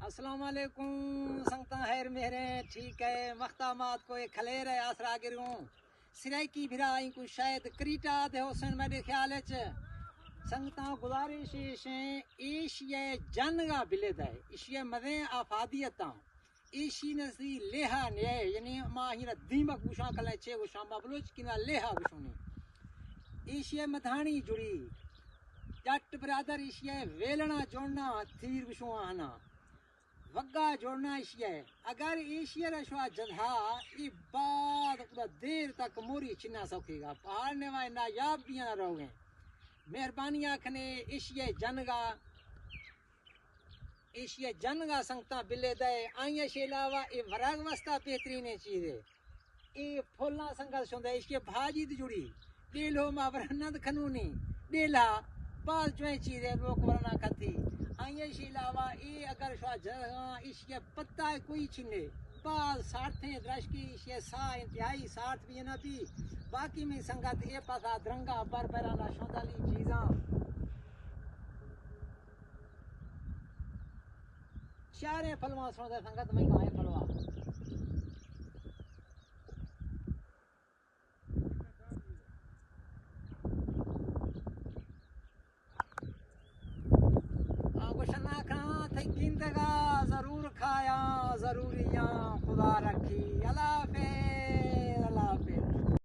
अस्सलाम वालेकुम संगता हैर मेरे ठीक है मख्तामात को एक खलेर है आसरा गिरूं सिराइकी भिराई को शायद क्रीटा दे हुसैन मेरे ख्याल च संगता गुजारिश एशिया जनगा बिलेद है एशिया मदे आफादियता एशी नसी लेहा ने यानी मा हिना दीमक गुशा कले छे गुशा बबलोच किना लेहा गुशोनी एशिया मधानी जुड़ी जट ब्रादर एशिया वेलना जोड़ना थीर गुशो आना वग्गा जोड़ना एशिया है अगर एशिया रशवा जधा ये बाद पूरा देर तक मोरी चिन्ना सकेगा पहाड़ ने वाय नायाब भी ना रहोगे मेहरबानी आखने एशिया जनगा संगता बिले दे आइया शेलावा ए वराग वस्ता बेहतरीन चीज है ए फुल्ला संगा सुंदर एशिया भाजी दी जुड़ी डेलो मावरनद खनूनी डेला बाल जो चीज है लोग वरना खाती आइए शिलावा ये अगर शवा जगह इसके पत्ता कोई छिने बाल साठे द्रश की इसके सा इंतहाई साठ भी ना भी बाकी में संगत ये पता द्रंगा बरबराना शोदाली चीज़ां चारे फलवा सोदा संगत में कहाँ है फलवा जिंदगा जरूर खाया जरूरियां खुदा रखी अल्लाह हाफिज़।